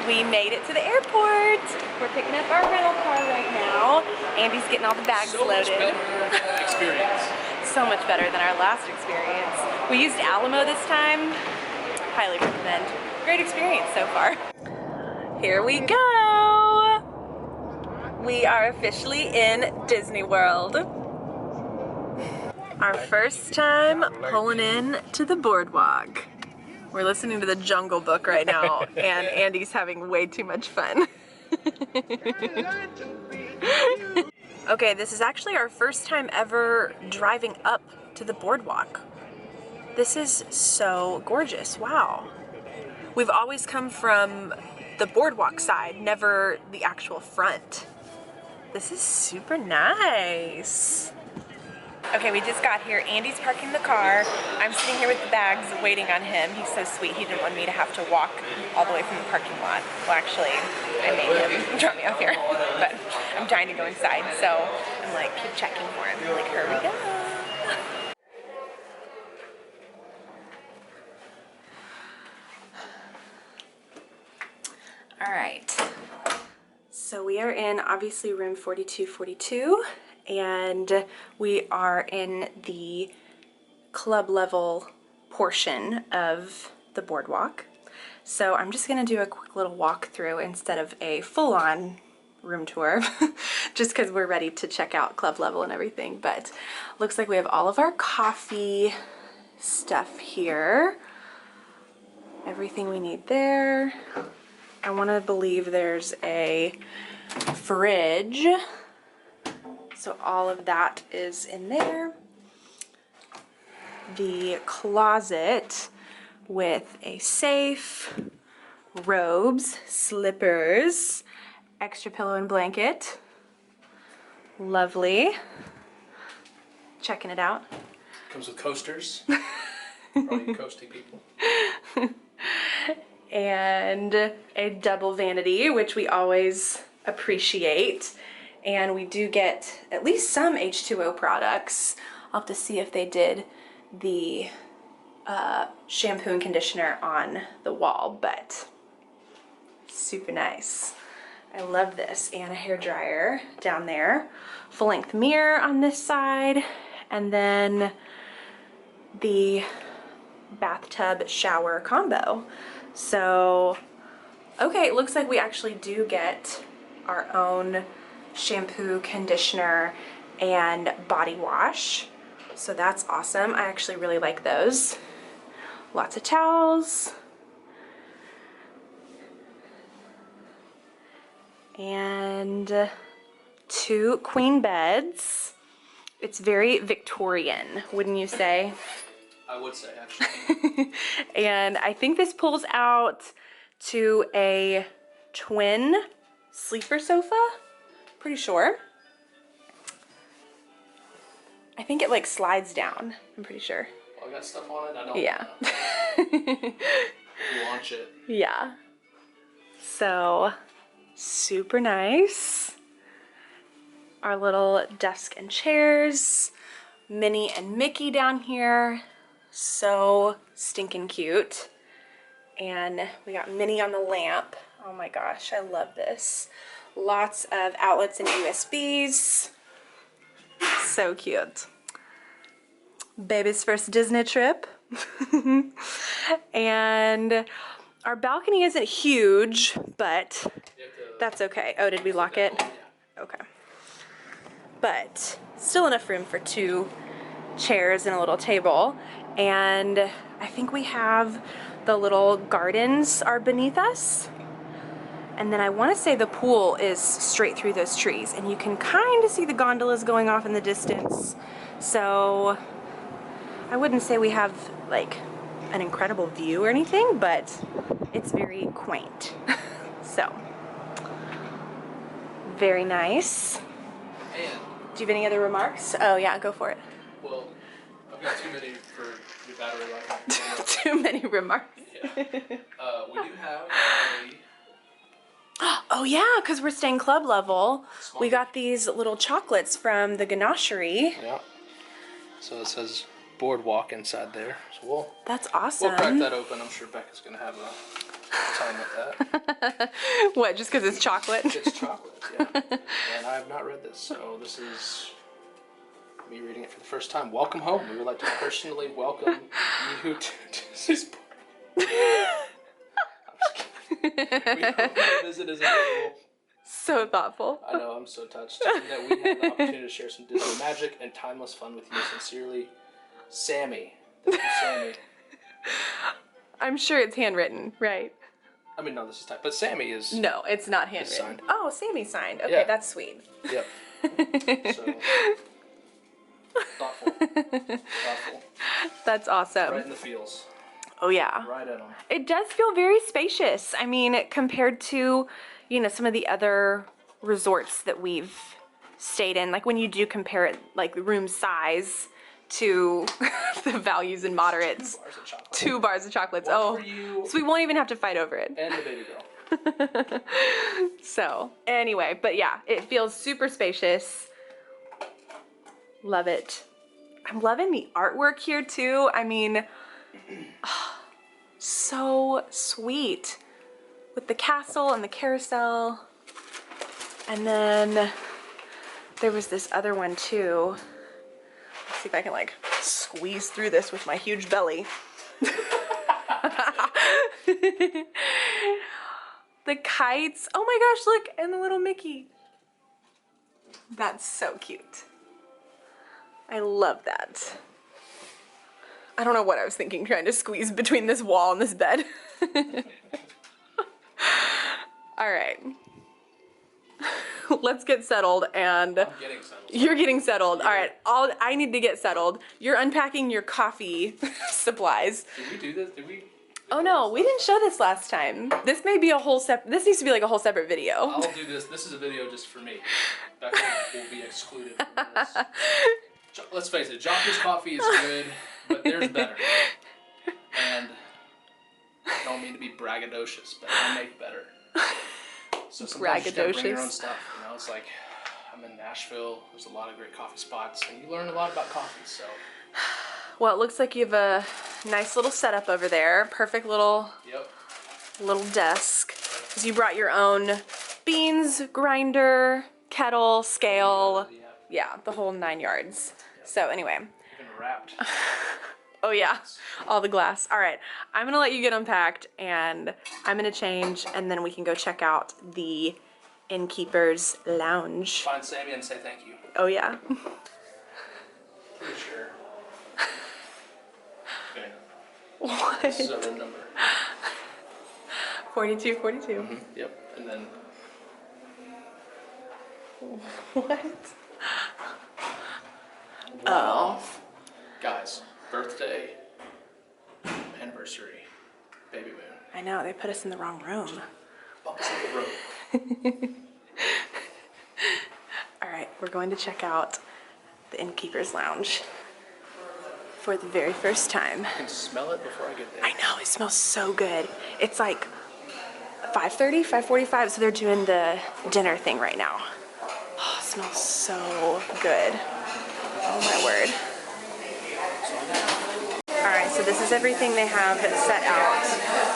We made it to the airport. We're picking up our rental car right now. Andy's getting all the bags loaded. So much better experience. So much better than our last experience. We used Alamo this time. Highly recommend. Great experience so far. Here we go. We are officially in Disney World. Our first time pulling in to the boardwalk. We're listening to the Jungle Book right now, and Andy's having way too much fun. Okay, this is actually our first time ever driving up to the boardwalk. This is so gorgeous, wow. We've always come from the boardwalk side, never the actual front. This is super nice. Okay, we just got here. Andy's parking the car. I'm sitting here with the bags waiting on him. He's so sweet. He didn't want me to have to walk all the way from the parking lot. Well, actually, I made him drop me off here, but I'm dying to go inside, so I'm like, keep checking for him. I'm like, here we go. All right. So we are in, obviously, room 4242. And we are in the club level portion of the boardwalk. So I'm just gonna do a quick little walkthrough instead of a full-on room tour, just because we're ready to check out club level and everything. But looks like we have all of our coffee stuff here. Everything we need there. I want to believe there's a fridge. So all of that is in there. The closet with a safe, robes, slippers, extra pillow and blanket. Lovely. Checking it out. Comes with coasters. For all you coasty people. And a double vanity, which we always appreciate. And we do get at least some H2O products. I'll have to see if they did the shampoo and conditioner on the wall, but super nice. I love this. And a hair dryer down there. Full length mirror on this side. And then the bathtub shower combo. So, okay, it looks like we actually do get our own shampoo, conditioner, and body wash. So that's awesome. I actually really like those. Lots of towels. And 2 queen beds. It's very Victorian, wouldn't you say? I would say, actually. And I think this pulls out to a twin sleeper sofa. Pretty sure. I think it like slides down. I'm pretty sure. Well, I got stuff on it. I don't. Yeah. Launch it. Yeah. So super nice. Our little desk and chairs. Minnie and Mickey down here. So stinking cute. And we got Minnie on the lamp. Oh my gosh, I love this. Lots of outlets and USBs. So cute. Baby's first Disney trip. And our balcony isn't huge, but that's okay. Oh, did we lock it? Okay. But still enough room for 2 chairs and a little table. And I think we have the little gardens are beneath us. And then I want to say the pool is straight through those trees, and you can kind of see the gondolas going off in the distance. So I wouldn't say we have like an incredible view or anything, but it's very quaint. So very nice. And Do you have any other remarks? Oh yeah, go for it. well, I've got too many for your battery life. Too many remarks. Yeah. We do have a. Oh yeah, because we're staying club level. Small We got these little chocolates from the ganachery. Yeah. So it says Boardwalk inside there. So That's awesome. we'll crack that open. I'm sure Becca's gonna have time with that. What, just because it's chocolate? It's chocolate, yeah. And I have not read this, so this is me reading it for the first time. Welcome home. We would like to personally welcome you to this party. I'm just kidding. We hope your visit is enjoyable. So thoughtful. I know, I'm so touched. And that we had the opportunity to share some Disney magic and timeless fun with you. Sincerely, Sammy. Thank you, Sammy. I'm sure it's handwritten, right? I mean, no, this is typed, but Sammy is... No, it's not handwritten. signed. Oh, Sammy signed. Okay, Yeah. that's sweet. Yep. So, thoughtful. Thoughtful. That's awesome. Right in the feels. Oh, yeah. Right at them. It does feel very spacious. I mean, compared to, you know, some of the other resorts that we've stayed in, like when you do compare it, like the room size to the values and moderates. 2 bars of chocolate. 2 bars of chocolates. One Oh, for you so we won't even have to fight over it. and the baby girl. So, anyway, but yeah, it feels super spacious. Love it. I'm loving the artwork here too. I mean, so sweet with the castle and the carousel. And then there was this other one too. Let's see if I can like squeeze through this with my huge belly. The kites. Oh my gosh, look, and the little Mickey. That's so cute. I love that. I don't know what I was thinking trying to squeeze between this wall and this bed. All right. Let's get settled and I'm getting settled. you're getting settled. All right. I need to get settled. You're unpacking your coffee supplies. Did we do this? Did we? Oh no, we didn't show this last time. This may be a whole this needs to be like a whole separate video. I'll do this. This is a video just for me. That will be excluded from this. Let's face it, Joffrey's coffee is good, but there's better. And I don't mean to be braggadocious, but I make better. So sometimes you just gotta bring your own stuff. You know, it's like I'm in Nashville. There's a lot of great coffee spots, and you learn a lot about coffee. So. Well, it looks like you have a nice little setup over there. Perfect little desk. Because you brought your own beans, grinder, kettle, scale. Yeah, the whole 9 yards. So anyway. Even wrapped. Oh yeah, all the glass. All right, I'm gonna let you get unpacked and I'm gonna change and then we can go check out the Innkeeper's Lounge. Find Sammy and say thank you. Oh yeah. Pretty sure. Okay. What? This is our room number. 4242. Mm-hmm. Yep. And then. What? Oh. Guys, birthday, anniversary, baby moon. I know, they put us in the wrong room. Bump us in the road. All right, we're going to check out the Innkeeper's Lounge for the very first time. I can smell it before I get there. I know, it smells so good. It's like 5:30, 5:45, so they're doing the dinner thing right now. Oh, it smells so good. Oh my word. All right, so this is everything they have set out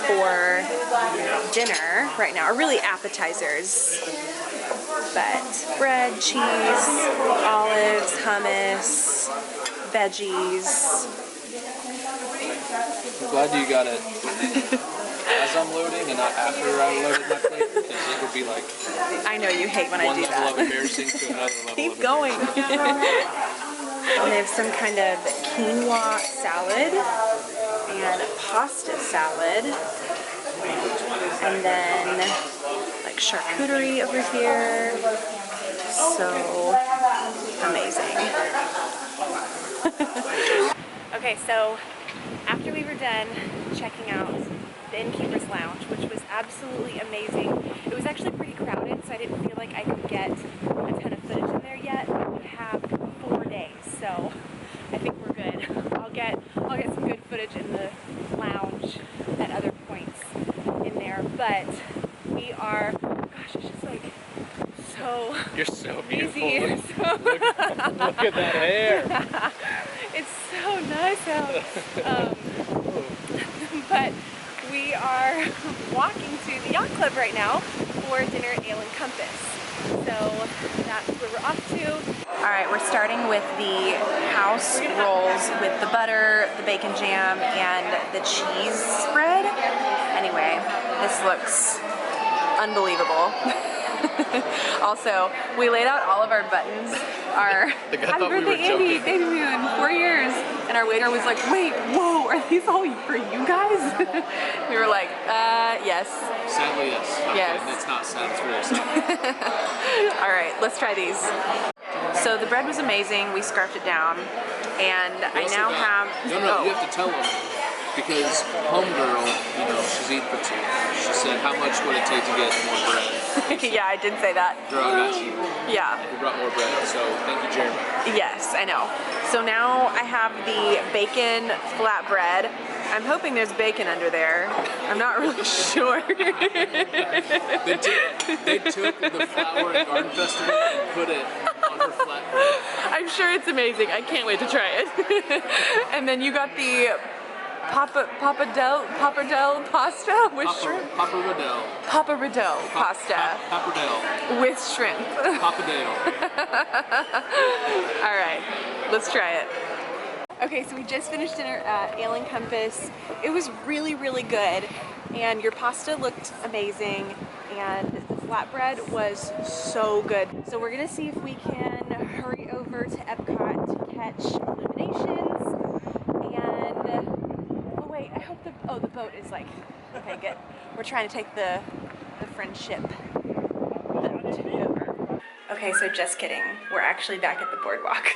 for dinner right now, or really appetizers. But bread, cheese, olives, hummus, veggies. I'm glad you got it as I'm loading and not after I loaded my plate, because it would be like I know you hate when I one do level that. of embarrassing to another level Keep of going. embarrassing. And they have some kind of quinoa salad and pasta salad. And then like charcuterie over here. So amazing. Okay, so after we were done checking out the Innkeeper's Lounge, which was absolutely amazing. It was actually pretty crowded, so I didn't feel like I could get a ton of footage in there yet. We have 4 days, so I think we're good. I'll get some good footage in the lounge at other points in there, but we are, gosh, it's just like so You're so beautiful. easy. Look at that hair. It's so nice out. But we we are walking to the yacht club right now for dinner at Ale and Compass. So that's where we're off to. All right, we're starting with the house rolls with the butter, the bacon jam, and the cheese spread. Anyway, this looks unbelievable. Also, we laid out all of our buttons. Our happy birthday, Andy, baby moon, 4 years. And our waiter was like, wait, whoa, are these all for you guys? We were like, yes. Sadly, yes. Yes. Okay, it's not sad, it's very sad. All right, let's try these. So the bread was amazing. We scarfed it down. And I now have... No, you have to tell them. Because homegirl, you know, she's eating for 2. She said, how much would it take to get more bread? Yeah, I did say that. Girl, I got you. Yeah. We brought more bread, so thank you, Jeremy. Yes, I know. So now I have the bacon flatbread. I'm hoping there's bacon under there. I'm not really sure. They took the flour at Garden Festival and put it on her flatbread. I'm sure it's amazing. I can't wait to try it. And then you got the pappardelle pasta with shrimp. Pappardelle pasta. Pappardelle. With shrimp. Pappadale. All right, let's try it. Okay, so we just finished dinner at Ale and Compass. It was really, really good, and your pasta looked amazing, and the flatbread was so good. So we're gonna see if we can hurry over to Epcot to catch Illuminations, and oh wait, I hope the boat is like, okay, good. We're trying to take the friendship boat over. Okay, so just kidding. We're actually back at the boardwalk.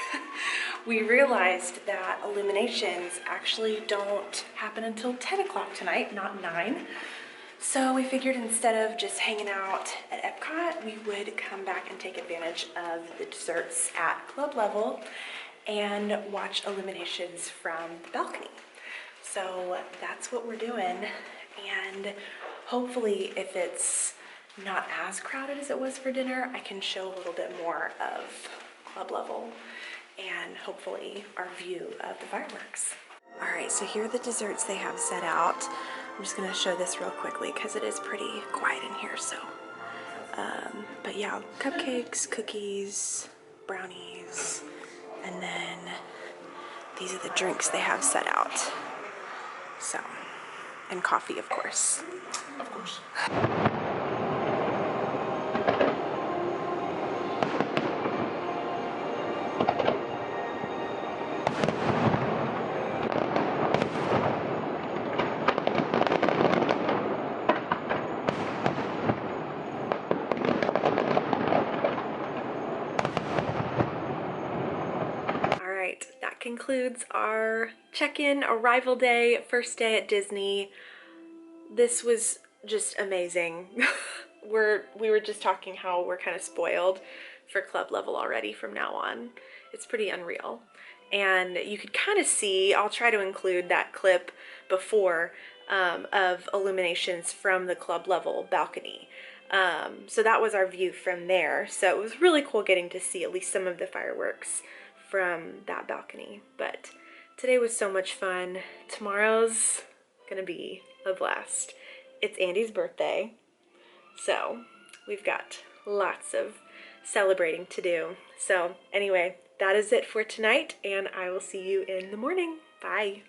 We realized that Illuminations actually don't happen until 10 o'clock tonight, not 9. So we figured instead of just hanging out at Epcot, we would come back and take advantage of the desserts at club level and watch Illuminations from the balcony. So that's what we're doing, and hopefully if it's not as crowded as it was for dinner, I can show a little bit more of club level and hopefully our view of the fireworks. All right, so here are the desserts they have set out. I'm just gonna show this real quickly because it is pretty quiet in here, so. But yeah, cupcakes, cookies, brownies, and then these are the drinks they have set out. So, and coffee, of course. Of course. That concludes our check-in, arrival day, first day at Disney. This was just amazing. We were just talking how we're kind of spoiled for club level already from now on. It's pretty unreal. And you could kind of see, I'll try to include that clip before of Illuminations from the club level balcony. So that was our view from there. So it was really cool getting to see at least some of the fireworks from that balcony. But today was so much fun. Tomorrow's gonna be a blast. It's Andy's birthday, so we've got lots of celebrating to do. So anyway, that is it for tonight, and I will see you in the morning. Bye.